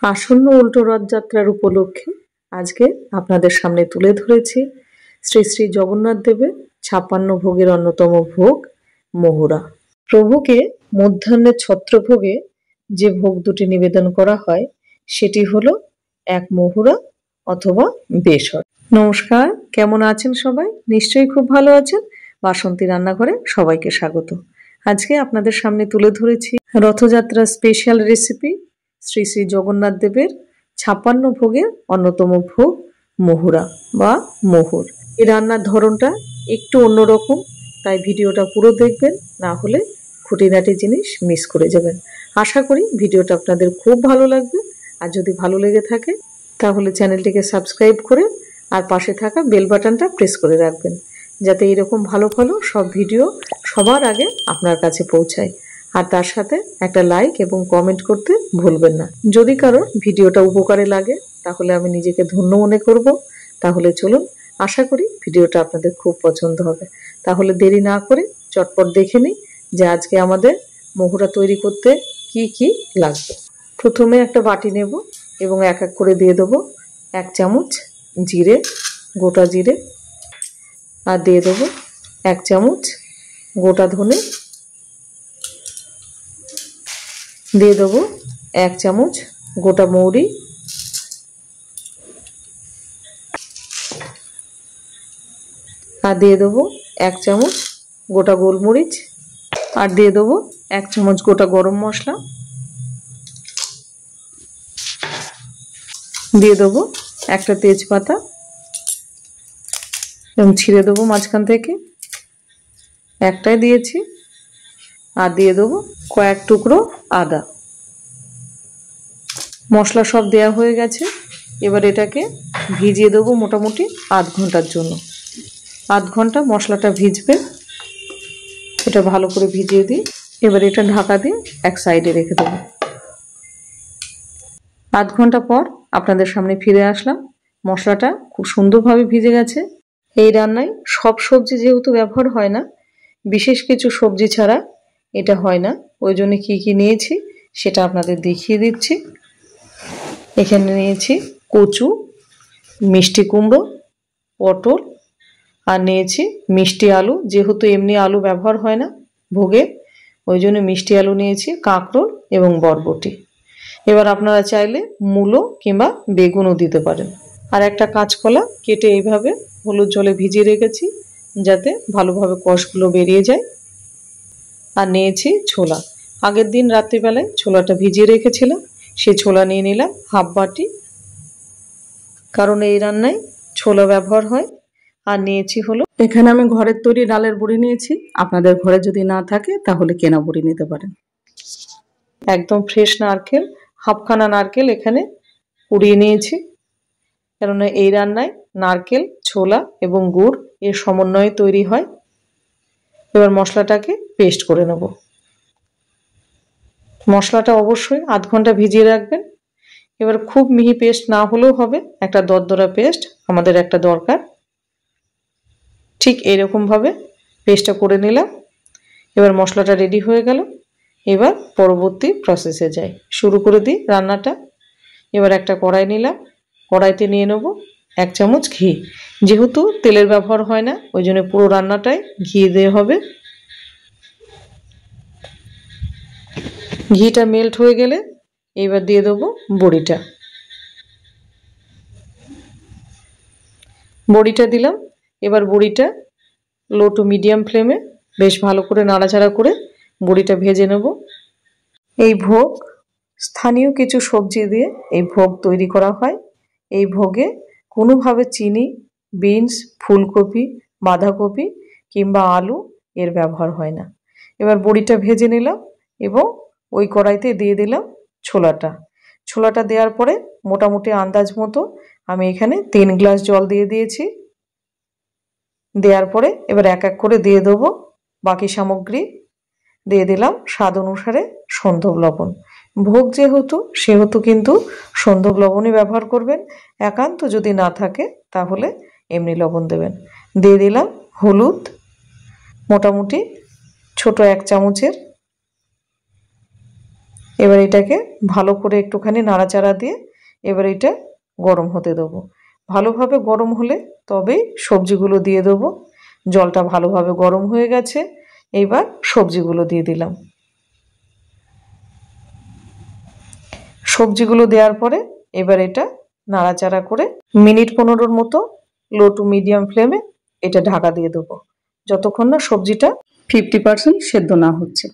আসন্ন উল্টো রথযাত্রার উপলক্ষে আজকে আপনাদের সামনে তুলে ধরেছি শ্রী শ্রী জগন্নাথ দেবের ৫৬ ভোগের অন্যতম ভোগ মহুরা। প্রভুকে মধ্যাহ্নে ছত্রভোগে যে ভোগ দুটি নিবেদন করা হয় সেটি হলো এক মহুরা অথবা বেসর। নমস্কার, কেমন আছেন সবাই? নিশ্চয়ই খুব ভালো আছেন। বাসন্তী রান্নাঘরে সবাইকে স্বাগত। আজকে আপনাদের সামনে তুলে ধরেছি রথযাত্রার স্পেশাল রেসিপি শ্রী শ্রী জগন্নাথ দেবের ৫৬ ভোগের অন্যতম ভোগ মহুরা বা মহুর। এই রান্নার ধরনটা একটু অন্যরকম, তাই ভিডিওটা পুরো দেখবেন, না হলে খুঁটিনাটি জিনিস মিস করে যাবেন। আশা করি ভিডিওটা আপনাদের খুব ভালো লাগবে। আর যদি ভালো লেগে থাকে তাহলে চ্যানেলটিকে সাবস্ক্রাইব করে আর পাশে থাকা বেল বাটনটা প্রেস করে রাখবেন, যাতে এরকম ভালো ভালো সব ভিডিও সবার আগে আপনার কাছে পৌঁছায়। আর তার সাথে একটা লাইক এবং কমেন্ট করতে ভুলবেন না। যদি কারো ভিডিওটা উপকারে লাগে তাহলে আমি নিজেকে ধন্য মনে করব। তাহলে চলুন, আশা করি ভিডিওটা আপনাদের খুব পছন্দ হবে। তাহলে দেরি না করে চটপট দেখে নিই যে আজকে আমাদের মহুরা তৈরি করতে কি কি লাগবে। প্রথমে একটা বাটি নেব এবং এক এক করে দিয়ে দেবো 1 চামচ জিরে, গোটা জিরে, আর দিয়ে দেবো 1 চামচ গোটা ধনে, দিয়ে দেবো 1 চামচ গোটা মৌরি, আর দিয়ে দেবো 1 চামচ গোটা গোলমরিচ, আর দিয়ে দেবো 1 চামচ গোটা গরম মশলা, দিয়ে দেবো একটা তেজপাতা এবং ছিঁড়ে দেবো মাঝখান থেকে, একটাই দিয়েছি, আর দিয়ে দেবো কয়েক টুকরো আদা। মশলা সব দেয়া হয়ে গেছে। এবার এটাকে ভিজিয়ে দেবো মোটামুটি আধ ঘন্টার জন্য। আধ ঘন্টা মশলাটা ভিজবে, এটা ভালো করে ভিজিয়ে দিই। এবার এটা ঢাকা দিয়ে এক সাইডে রেখে দেবো। আধ ঘন্টা পর আপনাদের সামনে ফিরে আসলাম। মশলাটা খুব সুন্দরভাবে ভিজে গেছে। এই রান্নায় সব সবজি যেহেতু ব্যবহার হয় না, বিশেষ কিছু সবজি ছাড়া এটা হয় না, ওই জন্য কী কী নিয়েছি সেটা আপনাদের দেখিয়ে দিচ্ছি। এখানে নিয়েছি কচু, মিষ্টি কুমড়ো, পটল, আর নিয়েছি মিষ্টি আলু। যেহেতু এমনি আলু ব্যবহার হয় না ভোগে, ওই জন্য মিষ্টি আলু নিয়েছি, কাঁকরোল এবং বরবটি। এবার আপনারা চাইলে মূলো কিংবা বেগুনও দিতে পারেন। আর একটা কাঁচকলা কেটে এইভাবে হলুদ জলে ভিজিয়ে রেখেছি যাতে ভালোভাবে কষগুলো বেরিয়ে যায়। আর নিয়েছি ছোলা। আগের দিন রাত্রিবেলায় ছোলাটা ভিজিয়ে রেখেছিলাম, সেই ছোলা নিয়ে নিলাম হাফ বাটি, কারণ এই রান্নায় ছোলা ব্যবহার হয়। আর নিয়েছি হলো, এখানে আমি ঘরের তৈরি ডালের বড়ি নিয়েছি। আপনাদের ঘরে যদি না থাকে তাহলে কেনা বড়ি নিতে পারেন। একদম ফ্রেশ নারকেল, হাফখানা নারকেল এখানে কুড়িয়ে নিয়েছি, কেননা এই রান্নায় নারকেল, ছোলা এবং গুড় এর সমন্বয়ে তৈরি হয়। এবার মশলাটাকে পেস্ট করে নেব। মশলাটা অবশ্যই আধ ঘন্টা ভিজিয়ে রাখবেন। এবার খুব মিহি পেস্ট না হলেও হবে, একটা দরদরা পেস্ট আমাদের একটা দরকার। ঠিক এরকমভাবে পেস্টটা করে নিলাম। এবার মশলাটা রেডি হয়ে গেল। এবার পরবর্তী প্রসেসে যাই, শুরু করে দিই রান্নাটা। এবার একটা কড়াই নিলাম, কড়াইতে নিয়ে নেব 1 চামচ ঘি। যেহেতু তেলের ব্যবহার হয় না, ওই জন্য পুরো রান্নাটাই ঘি দিয়ে হবে। ঘিটা মেল্ট হয়ে গেলে এবার দিয়ে দেবো বড়িটা। বড়িটা দিলাম। এবার বড়িটা লো টু মিডিয়াম ফ্লেমে বেশ ভালো করে নাড়াচাড়া করে বড়িটা ভেজে নেব। এই ভোগ স্থানীয় কিছু সবজি দিয়ে এই ভোগ তৈরি করা হয়। এই ভোগে কোনোভাবে চিনি, বিনস, ফুলকপি, বাঁধাকপি কিংবা আলু এর ব্যবহার হয় না। এবার বড়িটা ভেজে নিলাম এবং ওই কড়াইতে দিয়ে দিলাম ছোলাটা। ছোলাটা দেওয়ার পরে মোটামুটি আন্দাজ মতো আমি এখানে 3 গ্লাস জল দিয়ে দিয়েছি। দেওয়ার পরে এবার এক এক করে দিয়ে দেবো বাকি সামগ্রী। দিয়ে দিলাম স্বাদ অনুসারে সন্ধব লবণ। ভোগ যেহেতু সেহেতু কিন্তু সন্ধব লবণই ব্যবহার করবেন। একান্ত যদি না থাকে তাহলে এমনি লবণ দেবেন। দিয়ে দিলাম হলুদ, মোটামুটি ছোট 1 চামচের। এবার এটাকে ভালো করে একটুখানি নাড়াচাড়া দিয়ে এবার এটা গরম হতে দেবো। ভালোভাবে গরম হলে তবেই সবজিগুলো দিয়ে দেবো। জলটা ভালোভাবে গরম হয়ে গেছে, এইবার সবজিগুলো দিয়ে দিলাম। সবজিগুলো দেওয়ার পরে এবার এটা নাড়াচাড়া করে মিনিট 15 মতো লো টু মিডিয়াম ফ্লেমে এটা ঢাকা দিয়ে দেবো, যতক্ষণ না সবজিটা 50% সেদ্ধ না হচ্ছে।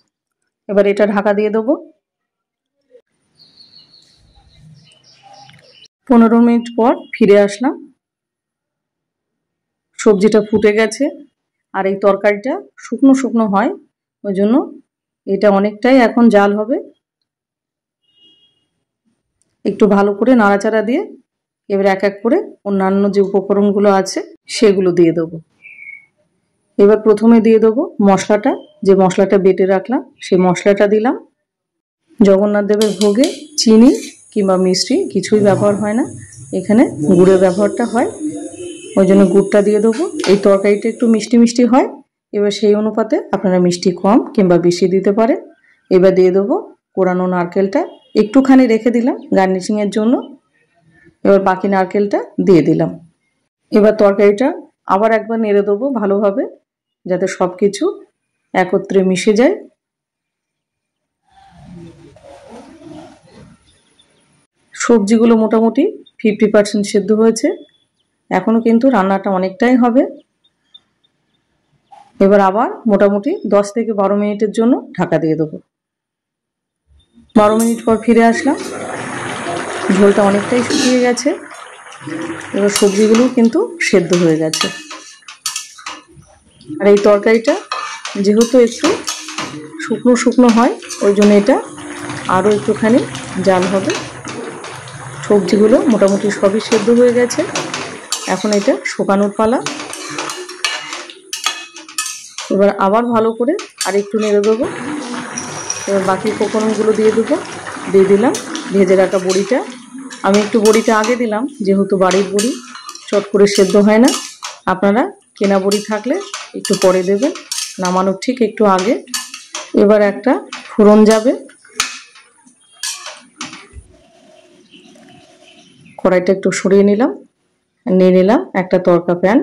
এবার এটা ঢাকা দিয়ে দেবো। 15 মিনিট পর ফিরে আসলাম। সবজিটা ফুটে গেছে, আর এই তরকারিটা শুকনো শুকনো হয়, ওই জন্য এটা অনেকটাই এখন জাল হবে। একটু ভালো করে নাড়াচাড়া দিয়ে এবার এক এক করে অন্যান্য যে উপকরণগুলো আছে সেগুলো দিয়ে দেবো। এবার প্রথমে দিয়ে দেবো মশলাটা, যে মশলাটা বেটে রাখলাম সেই মশলাটা দিলাম। জগন্নাথ দেবের ভোগে চিনি কিংবা মিষ্টি কিছুই ব্যবহার হয় না, এখানে গুড়ের ব্যবহারটা হয়, ওই জন্য গুড়টা দিয়ে দেবো। এই তরকারিটা একটু মিষ্টি মিষ্টি হয়, এবার সেই অনুপাতে আপনারা মিষ্টি কম কিংবা বেশি দিতে পারেন। এবার দিয়ে দেবো কোরানো নারকেলটা, একটুখানি রেখে দিলাম গার্নিশিংয়ের জন্য। এবার বাকি নারকেলটা দিয়ে দিলাম। এবার তরকারিটা আবার একবার নেড়ে দেবো ভালোভাবে, যাতে সব কিছু একত্রে মিশে যায়। সবজিগুলো মোটামুটি 50% সেদ্ধ হয়েছে, এখনও কিন্তু রান্নাটা অনেকটাই হবে। এবার আবার মোটামুটি 10 থেকে 12 মিনিটের জন্য ঢাকা দিয়ে দেবো। 12 মিনিট পর ফিরে আসলাম। ঝোলটা অনেকটাই শুকিয়ে গেছে, এবার সবজিগুলো কিন্তু সেদ্ধ হয়ে গেছে। আর এই তরকারিটা যেহেতু একটু শুকনো শুকনো হয়, ওই জন্য এটা আরও একটুখানি জাল হবে। সবজিগুলো মোটামুটি সবই সেদ্ধ হয়ে গেছে, এখন এটা শুকানোর পালা। এবার আবার ভালো করে আর একটু নেড়ে দেবো। এবার বাকি উপকরণগুলো দিয়ে দেবো। দিয়ে দিলাম ভেজে রাখা বড়িটা। আমি একটু বড়িটা আগে দিলাম, যেহেতু বাড়ির বড়ি চট করে সেদ্ধ হয় না। আপনারা কেনা বড়ি থাকলে একটু পরে দেবেন, নামানোর ঠিক একটু আগে। এবার একটা ফোড়ন যাবে, কড়াইটা একটু সরিয়ে নিলাম, নিয়ে নিলাম একটা তড়কা প্যান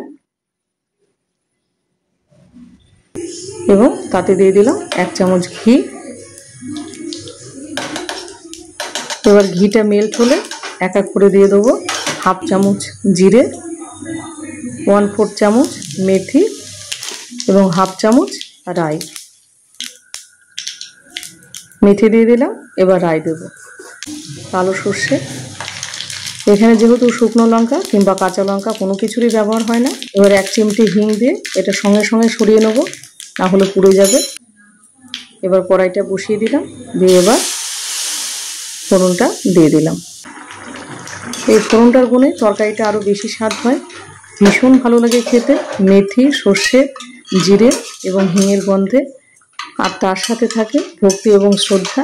এবং তাতে দিয়ে দিলাম 1 চামচ ঘি। এবার ঘিটা মেল্ট হলে এক এক করে দিয়ে দেবো 1/2 চামচ জিরে, 1/4 চামচ মেথি এবং 1/2 চামচ রাই। মেথি দিয়ে দিলাম, এবার রাই দেব। কালো সর্ষে, এখানে যেহেতু শুকনো লঙ্কা কিংবা কাঁচা লঙ্কা কোনো কিছুরই ব্যবহার হয় না। এবার 1 চিমটি হিং দিয়ে এটা সঙ্গে সঙ্গে সরিয়ে নেব, না হলে পুড়ে যাবে। এবার কড়াইটা বসিয়ে দিলাম, দিয়ে এবার ফোড়নটা দিয়ে দিলাম। এই ফোড়নটার গুণে তরকারিটা আরও বেশি স্বাদ হয়, ভীষণ ভালো লাগে খেতে। মেথি, সর্ষে, জিরে এবং হিঙের গন্ধে, আর তার সাথে থাকে ভক্তি এবং শ্রদ্ধা,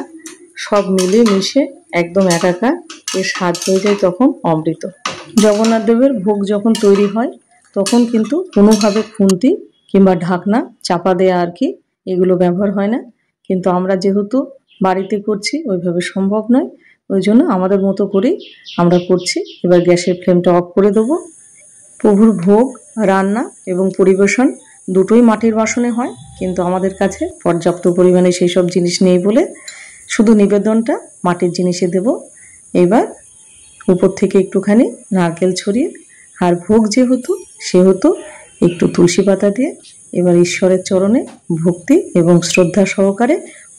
সব মিলে মিশে একদম একাকার। এর স্বাদ হয়ে যায় তখন অমৃত। জগন্নাথ দেবের ভোগ যখন তৈরি হয় তখন কিন্তু কোনোভাবে খুন্তি কিংবা ঢাকনা চাপা দেয়া আর কি এগুলো ব্যবহার হয় না, কিন্তু আমরা যেহেতু বাড়িতে করছি ওইভাবে সম্ভব নয়, ওই জন্য আমাদের মতো করেই আমরা করছি। এবার গ্যাসের ফ্লেমটা অফ করে দেবো। প্রভুর ভোগ রান্না এবং পরিবেশন দুটোই মাটির বাসনে হয়, কিন্তু আমাদের কাছে পর্যাপ্ত পরিমাণে সেই সব জিনিস নেই বলে শুধু নিবেদনটা মাটির জিনিসে দেব। এবার উপর থেকে একটুখানি নারকেল ছড়িয়ে, আর ভোগ যেহেতু সেহেতু একটু তুলসী পাতা দিয়ে এবার ঈশ্বরের চরণে ভক্তি এবং শ্রদ্ধা সহকারে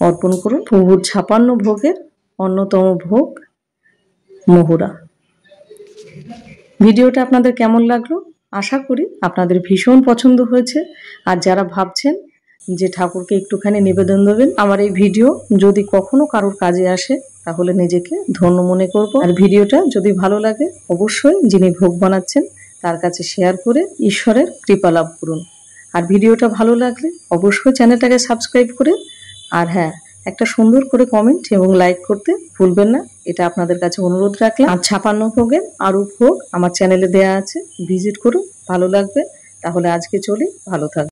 অর্পণ করুন প্রভুর 56 ভোগের অন্যতম ভোগ মহুরা। ভিডিওটা আপনাদের কেমন লাগলো? আশা করি আপনাদের ভীষণ পছন্দ হয়েছে। আর যারা ভাবছেন যে ঠাকুরকে একটুখানি নিবেদন দেবেন, আমার এই ভিডিও যদি কখনো কারোর কাজে আসে তাহলে নিজেকে ধন্য মনে করব। আর ভিডিওটা যদি ভালো লাগে অবশ্যই যিনি ভোগ বানাচ্ছেন তার কাছে শেয়ার করে ঈশ্বরের কৃপা লাভ করুন। আর ভিডিওটা ভালো লাগলে অবশ্যই চ্যানেলটাকে সাবস্ক্রাইব করে, আর হ্যাঁ, একটা সুন্দর করে কমেন্ট এবং লাইক করতে ভুলবেন না, এটা আপনাদের কাছে অনুরোধ রাখলাম। আর 56 ভোগের আরও ভোগ আমার চ্যানেলে দেয়া আছে, ভিজিট করুন, ভালো লাগবে। তাহলে আজকে চলি, ভালো থাকবে।